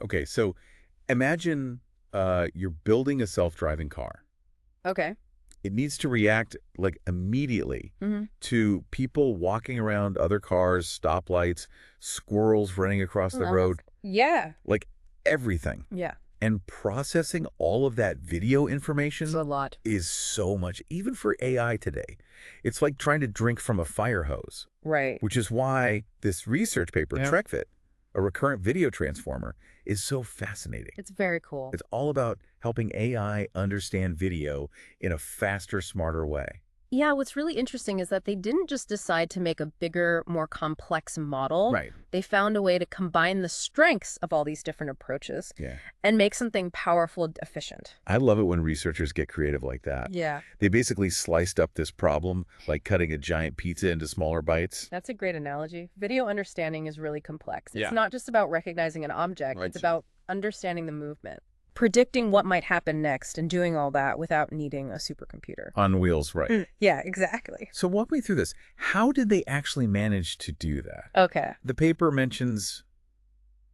Okay, so imagine you're building a self-driving car. Okay. It needs to react like immediately Hmm. to people walking around, other cars, stoplights, squirrels running across the road, Yeah. like everything. Yeah. And processing all of that video It's information a lot. is so much, even for AI today. It's like trying to drink from a fire hose, Right. which is why this research paper, Yeah. TRecViT, a recurrent video transformer, is so fascinating. It's very cool. It's all about helping AI understand video in a faster, smarter way. Yeah, what's really interesting is that they didn't just decide to make a bigger, more complex model. Right. They found a way to combine the strengths of all these different approaches Yeah. and make something powerful and efficient. I love it when researchers get creative like that. Yeah. They basically sliced up this problem like cutting a giant pizza into smaller bites. That's a great analogy. Video understanding is really complex. Yeah. It's not just about recognizing an object. Right. It's about understanding the movement, predicting what might happen next, and doing all that without needing a supercomputer. On wheels, right. Yeah, exactly. So walk me through this. How did they actually manage to do that? Okay. The paper mentions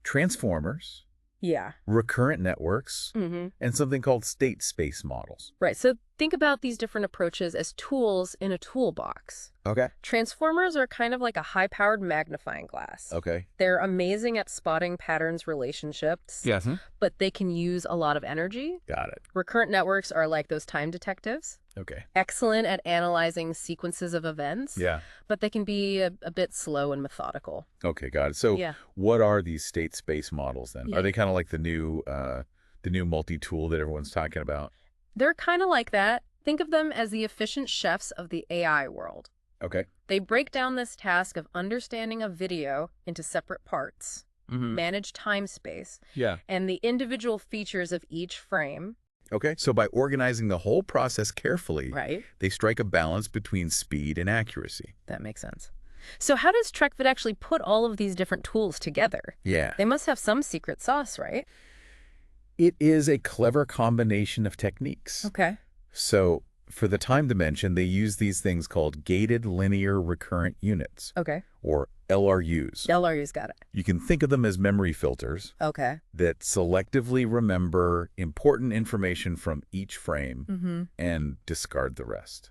transformers, Yeah. recurrent networks, Mm-hmm. and something called state space models. Right. So think about these different approaches as tools in a toolbox. Okay. Transformers are kind of like a high-powered magnifying glass. Okay. They're amazing at spotting patterns, relationships, Yes. but they can use a lot of energy. Got it. Recurrent networks are like those time detectives, Okay. excellent at analyzing sequences of events, Yeah. but they can be a bit slow and methodical. Okay, got it. So Yeah. what are these state space models then? Yeah. Are they kind of like the new multi-tool that everyone's talking about? They're kind of like that. Think of them as the efficient chefs of the AI world. Okay. They break down this task of understanding a video into separate parts, Mm-hmm. manage time space, Yeah. and the individual features of each frame, Okay. So by organizing the whole process carefully, right? they strike a balance between speed and accuracy. That makes sense. So how does TRecViT actually put all of these different tools together? Yeah. They must have some secret sauce, right? It is a clever combination of techniques. Okay. So for the time dimension, they use these things called gated linear recurrent units, Okay. or LRUs. LRU's got it. You can think of them as memory filters Okay. that selectively remember important information from each frame Mm-hmm. and discard the rest.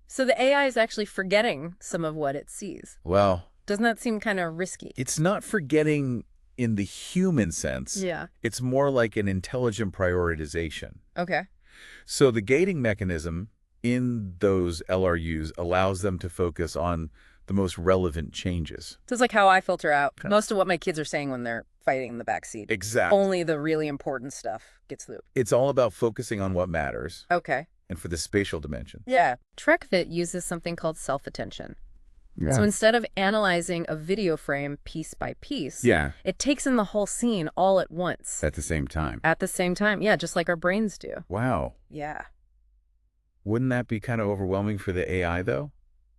So the AI is actually forgetting some of what it sees. Well, Doesn't that seem kind of risky? it's not forgetting in the human sense. Yeah. It's more like an intelligent prioritization. Okay. So the gating mechanism in those LRUs allows them to focus on the most relevant changes. So it's like how I filter out most of what my kids are saying when they're fighting in the back seat. Exactly. Only the really important stuff gets through. It's all about focusing on what matters Okay. and for the spatial dimension. Yeah. TRecViT uses something called self-attention. Yeah. So instead of analyzing a video frame piece by piece, Yeah. it takes in the whole scene all at once. At the same time. At the same time. Yeah, just like our brains do. Wow. Yeah. Wouldn't that be kind of overwhelming for the AI, though?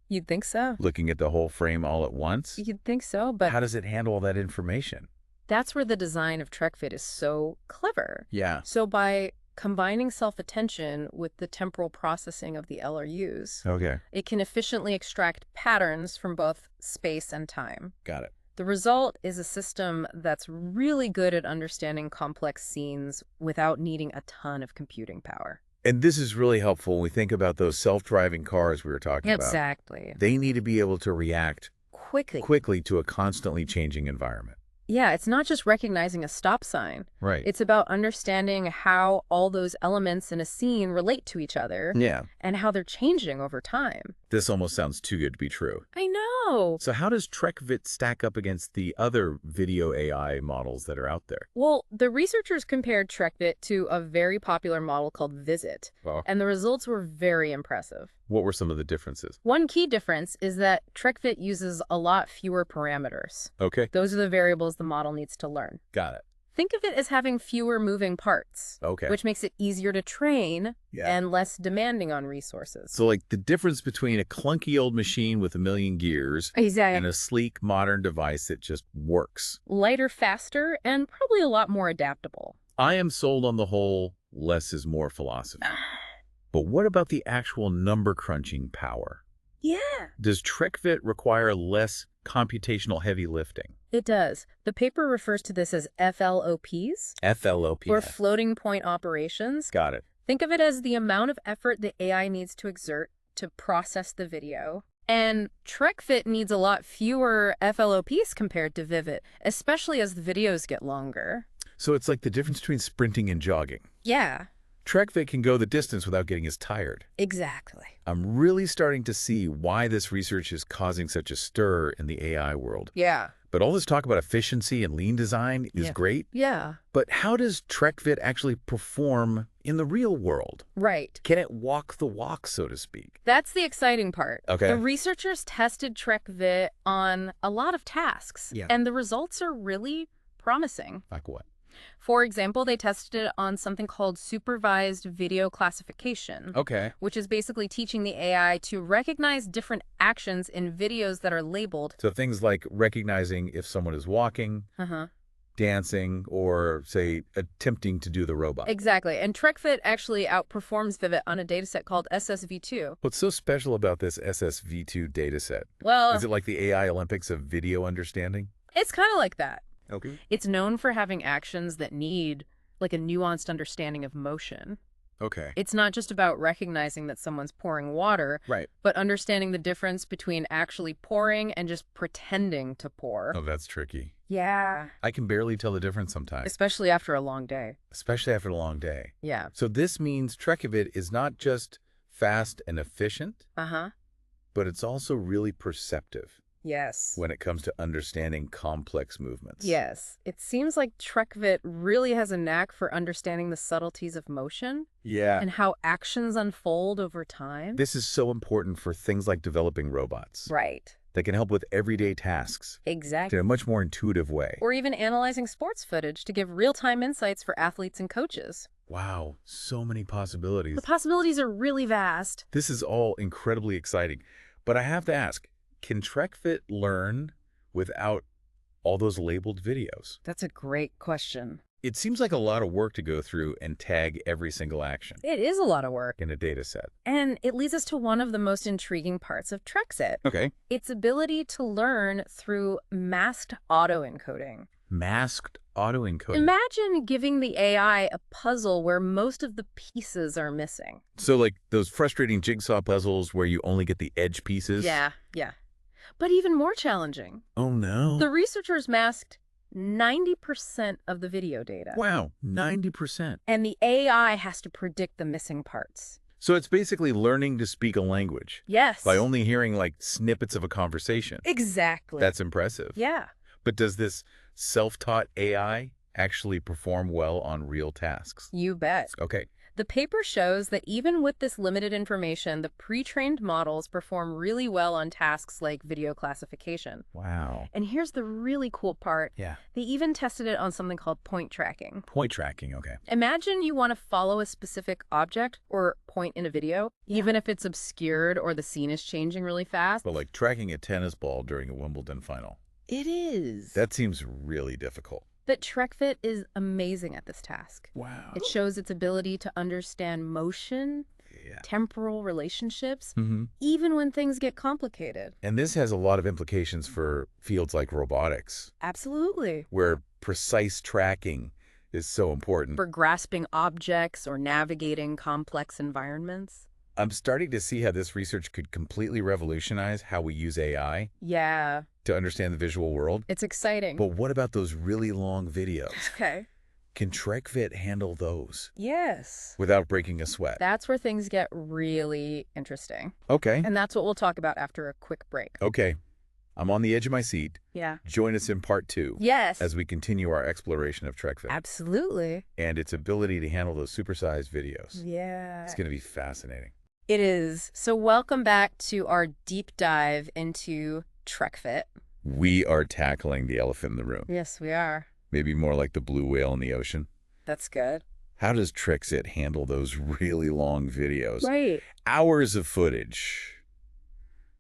You'd think so. Looking at the whole frame all at once? You'd think so, but How does it handle all that information? that's where the design of TRecViT is so clever. Yeah. So by combining self-attention with the temporal processing of the LRUs, Okay. it can efficiently extract patterns from both space and time. Got it. The result is a system that's really good at understanding complex scenes without needing a ton of computing power. And this is really helpful when we think about those self-driving cars we were talking about. Exactly. They need to be able to react Quickly. to a constantly changing environment. Yeah, it's not just recognizing a stop sign. Right. It's about understanding how all those elements in a scene relate to each other Yeah. and how they're changing over time. This almost sounds too good to be true. I know. So how does TRecViT stack up against the other video AI models that are out there? Well, the researchers compared TRecViT to a very popular model called Visit, Well, and the results were very impressive. what were some of the differences? One key difference is that TRecViT uses a lot fewer parameters. Okay. Those are the variables the model needs to learn. Got it. Think of it as having fewer moving parts, Okay. which makes it easier to train Yeah. and less demanding on resources. So like the difference between a clunky old machine with a million gears and Exactly. a sleek modern device that just works. Lighter, faster, and probably a lot more adaptable. I am sold on the whole less is more philosophy. But what about the actual number crunching power? Yeah. Does TRecViT require less computational heavy lifting. It does. The paper refers to this as FLOPs, FLOP. or floating point operations. Got it. Think of it as the amount of effort the AI needs to exert to process the video. And TRecViT needs a lot fewer FLOPs compared to Vivid, especially as the videos get longer. So it's like the difference between sprinting and jogging. Yeah, TRecViT can go the distance without getting as tired. exactly. I'm really starting to see why this research is causing such a stir in the AI world. Yeah. But all this talk about efficiency and lean design is great. Yeah. But how does TRecViT actually perform in the real world? Right. Can it walk the walk, so to speak? That's the exciting part. Okay. The researchers tested TRecViT on a lot of tasks, and the results are really promising. Like what? For example, they tested it on something called supervised video classification, Okay. which is basically teaching the AI to recognize different actions in videos that are labeled. So things like recognizing if someone is walking, dancing, or, say, attempting to do the robot. Exactly. And TRecViT actually outperforms Vivid on a dataset called SSV2. What's so special about this SSV2 dataset? Well, Is it like the AI Olympics of video understanding? it's kind of like that. Okay. It's known for having actions that need like a nuanced understanding of motion. Okay. It's not just about recognizing that someone's pouring water, Right. but understanding the difference between actually pouring and just pretending to pour. Oh, that's tricky. Yeah. I can barely tell the difference sometimes, Especially after a long day. especially after a long day. Yeah. So this means TRecViT is not just fast and efficient, but it's also really perceptive Yes. when it comes to understanding complex movements. Yes. It seems like TRecViT really has a knack for understanding the subtleties of motion Yeah. and how actions unfold over time. This is so important for things like developing robots Right. that can help with everyday tasks Exactly. in a much more intuitive way. Or even analyzing sports footage to give real-time insights for athletes and coaches. Wow, so many possibilities. The possibilities are really vast. This is all incredibly exciting. But I have to ask, can TRecViT learn without all those labeled videos? That's a great question. It seems like a lot of work to go through and tag every single action It is a lot of work. in a data set. And it leads us to one of the most intriguing parts of TRecViT. Okay. Its ability to learn through masked autoencoding. Masked autoencoding. Imagine giving the AI a puzzle where most of the pieces are missing. So like those frustrating jigsaw puzzles where you only get the edge pieces? Yeah. But even more challenging, Oh no. the researchers masked 90% of the video data. Wow, 90%. And the AI has to predict the missing parts. So it's basically learning to speak a language Yes. by only hearing like snippets of a conversation. Exactly. That's impressive. Yeah. But does this self-taught AI actually perform well on real tasks? You bet. Okay. The paper shows that even with this limited information, the pre-trained models perform really well on tasks like video classification. Wow. And here's the really cool part. Yeah. They even tested it on something called point tracking. Point tracking, okay. Imagine you want to follow a specific object or point in a video, even if it's obscured or the scene is changing really fast. But like tracking a tennis ball during a Wimbledon final. It is. That seems really difficult. But TRecViT is amazing at this task. Wow. It shows its ability to understand motion, temporal relationships, even when things get complicated. And this has a lot of implications for fields like robotics, Absolutely. where precise tracking is so important. For grasping objects or navigating complex environments. I'm starting to see how this research could completely revolutionize how we use AI Yeah, to understand the visual world. it's exciting. But what about those really long videos? Okay. Can TRecViT handle those Yes. without breaking a sweat? That's where things get really interesting. Okay. And that's what we'll talk about after a quick break. Okay. I'm on the edge of my seat. Yeah. Join us in part 2 Yes. as we continue our exploration of TRecViT Absolutely. and its ability to handle those supersized videos. Yeah. It's going to be fascinating. It is. So welcome back to our deep dive into TRecViT. We are tackling the elephant in the room. Yes, we are. Maybe more like the blue whale in the ocean. That's good. How does TRecViT handle those really long videos? Right. Hours of footage.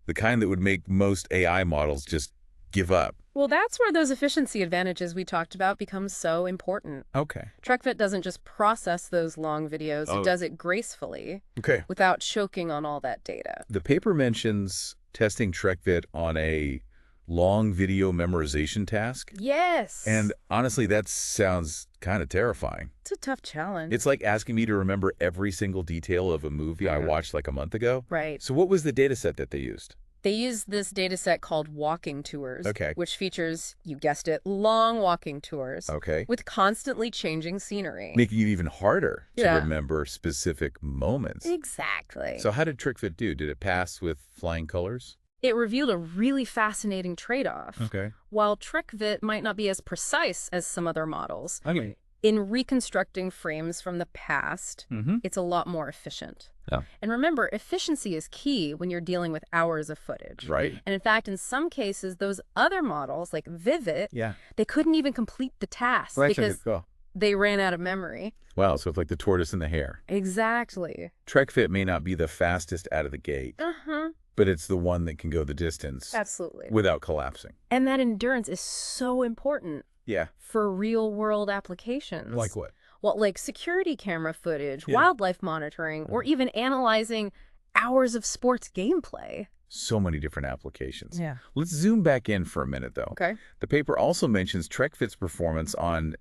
The kind that would make most AI models just give up. Well, that's where those efficiency advantages we talked about become so important. Okay. TRecViT doesn't just process those long videos, Oh. it does it gracefully Okay. without choking on all that data. The paper mentions testing TRecViT on a long video memorization task. Yes. And honestly, that sounds kind of terrifying. It's a tough challenge. It's like asking me to remember every single detail of a movie I watched like a month ago. Right. So what was the data set that they used? They use this data set called walking tours, Okay. which features, you guessed it, long walking tours Okay. with constantly changing scenery. Making it even harder to Yeah. remember specific moments. Exactly. So how did TRecViT do? Did it pass with flying colors? It revealed a really fascinating trade-off. Okay. While TRecViT might not be as precise as some other models, Okay. in reconstructing frames from the past, Mm-hmm. it's a lot more efficient. Yeah. And remember, efficiency is key when you're dealing with hours of footage. Right. And in fact, in some cases, those other models, like Vivid, Yeah. they couldn't even complete the task because Go. they ran out of memory. Wow, so it's like the tortoise and the hare. Exactly. TRecViT may not be the fastest out of the gate, Uh-huh. but it's the one that can go the distance Absolutely. without collapsing. And that endurance is so important Yeah. for real-world applications. Like what? Well, like security camera footage, Yeah. wildlife monitoring, or even analyzing hours of sports gameplay. So many different applications. Yeah. Let's zoom back in for a minute, though. Okay. The paper also mentions TRecVit's performance on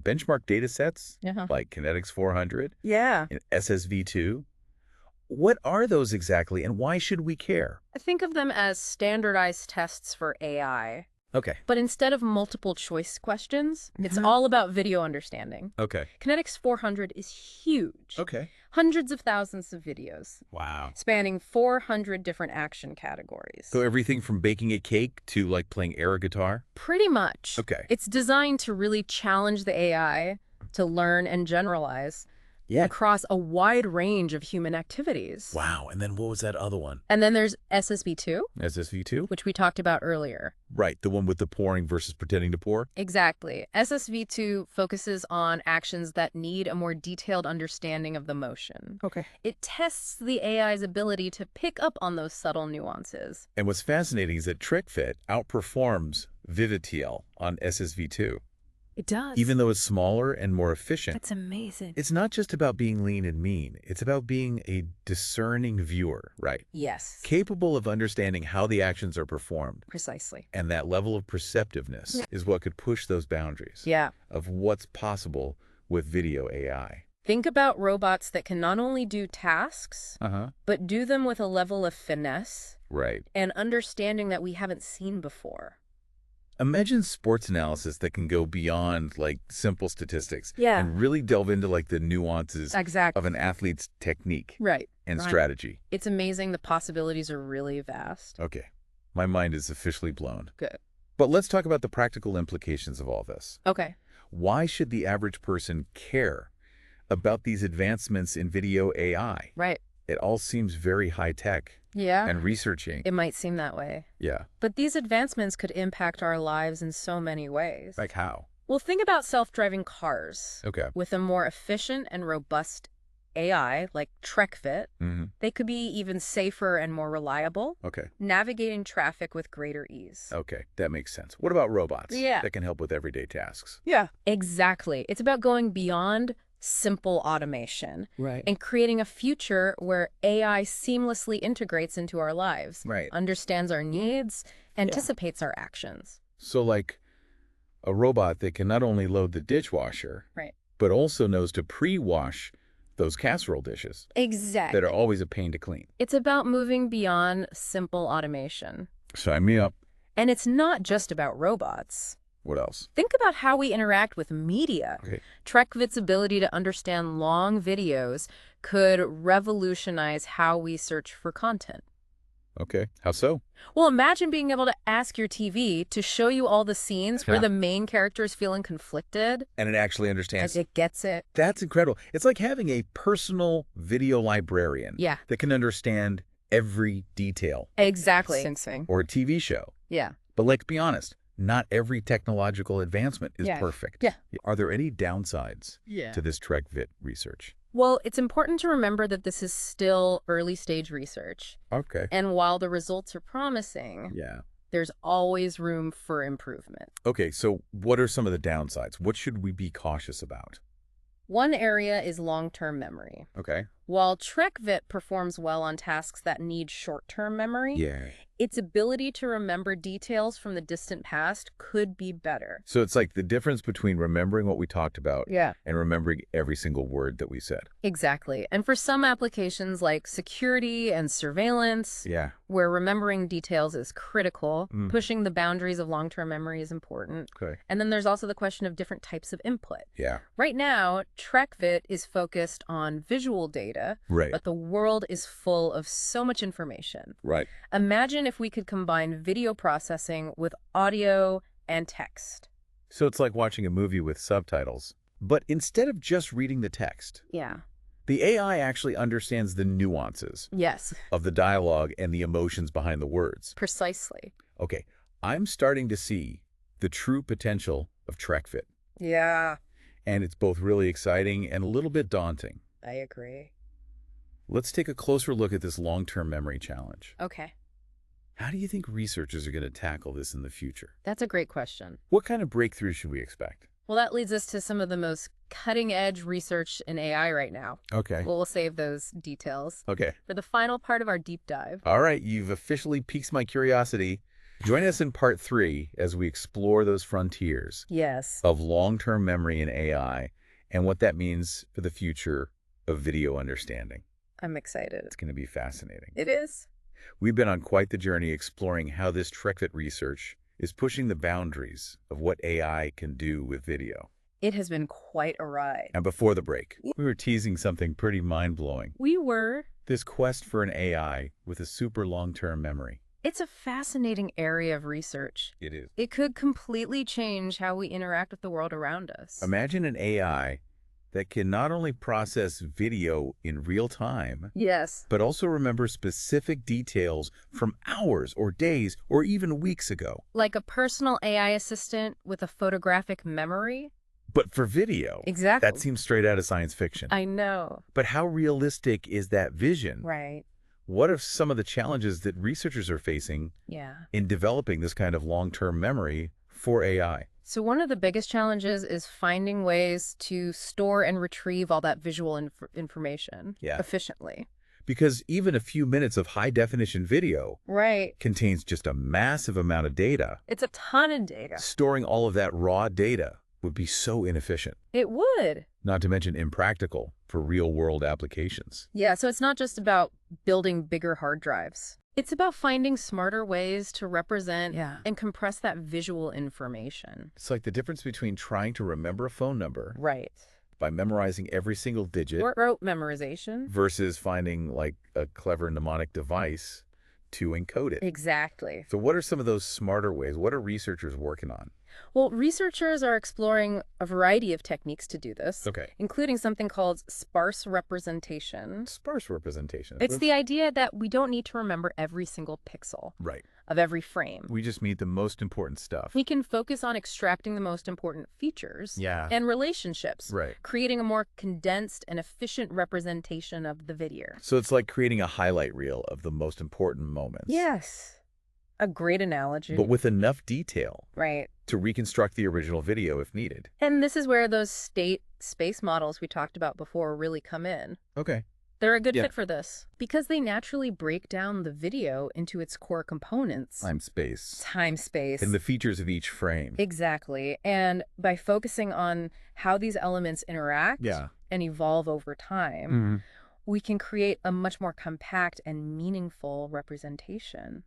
benchmark data sets Yeah. like Kinetics 400 Yeah. and SSV2. What are those exactly, and why should we care? Think of them as standardized tests for AI. Okay. But instead of multiple choice questions, it's all about video understanding. Okay. Kinetics 400 is huge. Okay. Hundreds of thousands of videos, Wow. spanning 400 different action categories. So everything from baking a cake to like playing air guitar? Pretty much. Okay. It's designed to really challenge the AI to learn and generalize across a wide range of human activities. Wow. And then what was that other one? And then there's SSV2, SSV2? which we talked about earlier. Right. The one with the pouring versus pretending to pour? Exactly. SSV2 focuses on actions that need a more detailed understanding of the motion. Okay. It tests the AI's ability to pick up on those subtle nuances. And what's fascinating is that TRecViT outperforms VividTL on SSV2. It does. Even though it's smaller and more efficient. That's amazing. It's not just about being lean and mean. It's about being a discerning viewer, right? Yes. Capable of understanding how the actions are performed. Precisely. And that level of perceptiveness is what could push those boundaries Yeah. of what's possible with video AI. Think about robots that can not only do tasks, but do them with a level of finesse Right. and understanding that we haven't seen before. Imagine sports analysis that can go beyond like simple statistics Yeah. and really delve into like the nuances Exactly. of an athlete's technique Right. and Right. strategy. It's amazing. The possibilities are really vast. Okay. My mind is officially blown. Good. But let's talk about the practical implications of all this. Okay. Why should the average person care about these advancements in video AI? Right. It all seems very high-tech Yeah. and researching. It might seem that way. Yeah. But these advancements could impact our lives in so many ways. Like how? Well, think about self-driving cars. Okay. With a more efficient and robust AI, like TRecViT, they could be even safer and more reliable, Okay. navigating traffic with greater ease. Okay. That makes sense. What about robots? Yeah. That can help with everyday tasks. Yeah. Exactly. It's about going beyond simple automation Right. and creating a future where AI seamlessly integrates into our lives, Right. understands our needs, anticipates our actions. So like a robot that can not only load the dishwasher, Right. but also knows to pre-wash those casserole dishes Exactly. that are always a pain to clean. It's about moving beyond simple automation. Sign me up. And it's not just about robots. What else? Think about how we interact with media. Okay. TRecVit's ability to understand long videos could revolutionize how we search for content. Okay. How so? Well, imagine being able to ask your TV to show you all the scenes where Yeah. the main character is feeling conflicted. And it actually understands. As it gets it. That's incredible. It's like having a personal video librarian Yeah. that can understand every detail. Exactly. Sing. Or a TV show. Yeah. But let's be honest, not every technological advancement is Yeah. perfect. Yeah. Are there any downsides Yeah. to this TRecViT research? Well, it's important to remember that this is still early stage research. Okay. And while the results are promising, Yeah. there's always room for improvement. Okay, so what are some of the downsides? What should we be cautious about? One area is long-term memory. Okay. While TRecViT performs well on tasks that need short-term memory, Yeah. its ability to remember details from the distant past could be better. So it's like the difference between remembering what we talked about Yeah. and remembering every single word that we said. Exactly. And for some applications like security and surveillance, Yeah. where remembering details is critical, Mm. pushing the boundaries of long-term memory is important. Okay. And then there's also the question of different types of input. Yeah. Right now, TRecViT is focused on visual data, Right. but the world is full of so much information. Right. Imagine if we could combine video processing with audio and text. So it's like watching a movie with subtitles. But instead of just reading the text, Yeah. the AI actually understands the nuances Yes, of the dialogue and the emotions behind the words. precisely. Okay, I'm starting to see the true potential of TRecViT. Yeah, And it's both really exciting and a little bit daunting. I agree. Let's take a closer look at this long-term memory challenge. Okay, How do you think researchers are going to tackle this in the future? that's a great question. What kind of breakthrough should we expect? Well, that leads us to some of the most cutting-edge research in AI right now. Okay. We'll save those details Okay. for the final part of our deep dive. All right, you've officially piqued my curiosity. Join us in part 3 as we explore those frontiers Yes. of long-term memory in AI and what that means for the future of video understanding. I'm excited. It's going to be fascinating. It is. We've been on quite the journey exploring how this TRecViT research is pushing the boundaries of what AI can do with video. It has been quite a ride. And before the break, we were teasing something pretty mind-blowing. We were. This quest for an AI with a super long-term memory. It's a fascinating area of research. It is. It could completely change how we interact with the world around us. Imagine an AI that can not only process video in real time, Yes. but also remember specific details from hours or days or even weeks ago. Like a personal AI assistant with a photographic memory? But for video, Exactly. that seems straight out of science fiction. I know. But how realistic is that vision? Right. What are some of the challenges that researchers are facing Yeah. in developing this kind of long-term memory for AI? So one of the biggest challenges is finding ways to store and retrieve all that visual information Yeah. efficiently. Because even a few minutes of high-definition video Right. contains just a massive amount of data. It's a ton of data. Storing all of that raw data would be so inefficient, It would. not to mention impractical for real-world applications. Yeah, so it's not just about building bigger hard drives. It's about finding smarter ways to represent and compress that visual information. It's like the difference between trying to remember a phone number Right. by memorizing every single digit Rote memorization. versus finding like a clever mnemonic device to encode it. Exactly. So what are some of those smarter ways? What are researchers working on? Well, researchers are exploring a variety of techniques to do this, Okay. including something called sparse representation. Sparse representation. It's the idea that we don't need to remember every single pixel Right. of every frame. We just need the most important stuff. We can focus on extracting the most important features Yeah. and relationships, Right. creating a more condensed and efficient representation of the video. So it's like creating a highlight reel of the most important moments. Yes. A great analogy. But with enough detail Right. to reconstruct the original video if needed. And this is where those state space models we talked about before really come in. Okay. They're a good Yeah. fit for this because they naturally break down the video into its core components. Time, space, Time, space. and the features of each frame. Exactly. And by focusing on how these elements interact Yeah. and evolve over time, Mhm. we can create a much more compact and meaningful representation.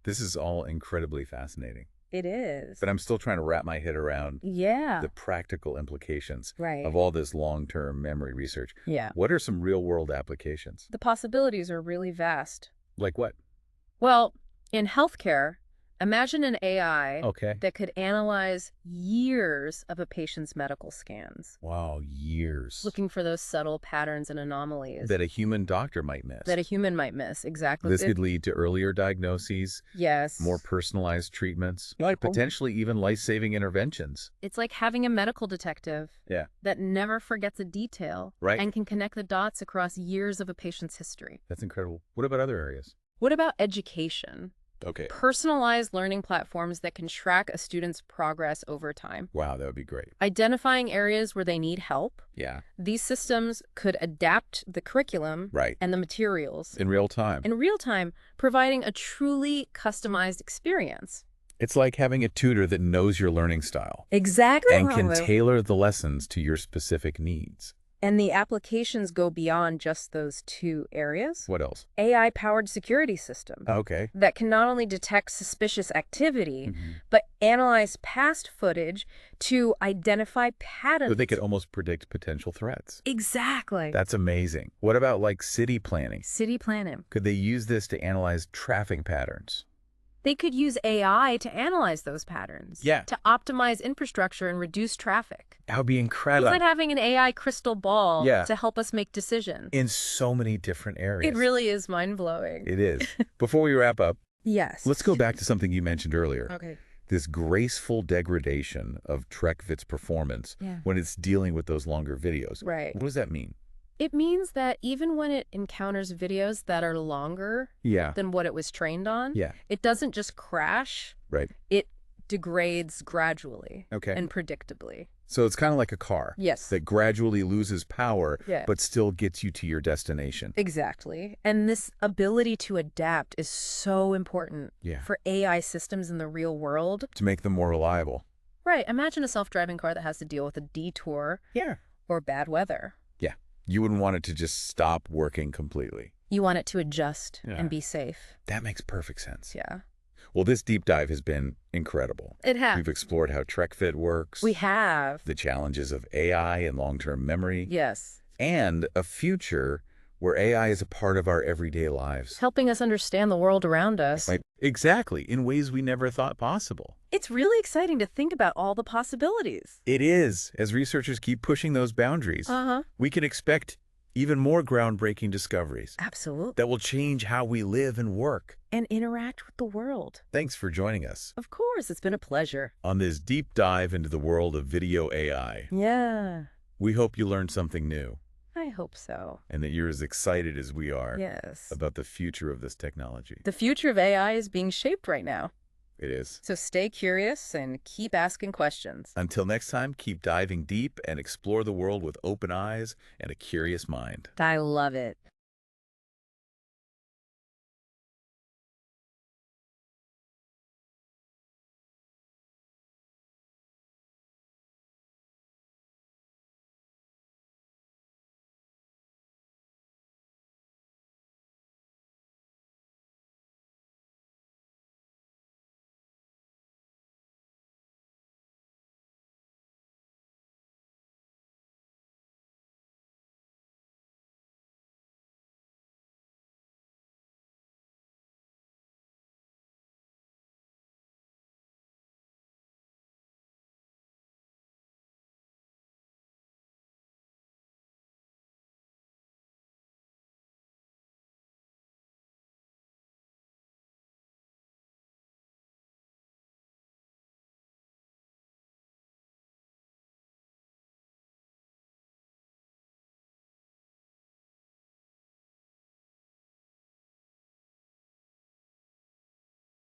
This is all incredibly fascinating. It is. But I'm still trying to wrap my head around Yeah. the practical implications Right. of all this long-term memory research. Yeah. What are some real-world applications? The possibilities are really vast. Like what? Well, in healthcare, imagine an AI Okay. that could analyze years of a patient's medical scans, Wow, years. looking for those subtle patterns and anomalies That a human doctor might miss. that a human might miss. Exactly. This could lead to earlier diagnoses, Yes. more personalized treatments, potentially even life-saving interventions. It's like having a medical detective Yeah. that never forgets a detail Right. and can connect the dots across years of a patient's history. That's incredible. What about other areas? What about education? Okay. Personalized learning platforms that can track a student's progress over time. Wow, that would be great. Identifying areas where they need help. Yeah. These systems could adapt the curriculum Right. and the materials In real time. in real time, providing a truly customized experience. It's like having a tutor that knows your learning style Exactly. and can tailor the lessons to your specific needs. And the applications go beyond just those two areas. What else? AI-powered security system Okay. that can not only detect suspicious activity, Mhm. but analyze past footage to identify patterns. So they could almost predict potential threats. Exactly. That's amazing. What about like city planning? City planning. Could they use this to analyze traffic patterns? They could use AI to analyze those patterns. Yeah. To optimize infrastructure and reduce traffic. That would be It's incredible. like having an AI crystal ball Yeah. to help us make decisions. In so many different areas. It really is mind-blowing. It is. Before we wrap up, Yes. let's go back to something you mentioned earlier. Okay. This graceful degradation of TRecViT's performance Yeah. when it's dealing with those longer videos. Right. What does that mean? It means that even when it encounters videos that are longer Yeah. than what it was trained on, Yeah. it doesn't just crash, Right. it degrades gradually Okay. and predictably. So it's kind of like a car Yes. that gradually loses power, Yeah. but still gets you to your destination. Exactly. And this ability to adapt is so important Yeah. for AI systems in the real world. To make them more reliable. Right. Imagine a self-driving car that has to deal with a detour Yeah. or bad weather. Yeah. You wouldn't want it to just stop working completely. You want it to adjust Yeah. and be safe. That makes perfect sense. Yeah. Well, this deep dive has been incredible. It has. We've explored how TRecViT works, We have. the challenges of AI and long-term memory, Yes. and a future where AI is a part of our everyday lives. Helping us understand the world around us. Right. Exactly, in ways we never thought possible. It's really exciting to think about all the possibilities. It is. As researchers keep pushing those boundaries, Uh-huh. we can expect even more groundbreaking discoveries Absolutely. that will change how we live and work. And interact with the world. Thanks for joining us Of course, it's been a pleasure. on this deep dive into the world of video AI. Yeah. We hope you learned something new I hope so. and that you're as excited as we are Yes. about the future of this technology. The future of AI is being shaped right now. It is. So stay curious and keep asking questions. Until next time, keep diving deep and explore the world with open eyes and a curious mind. I love it.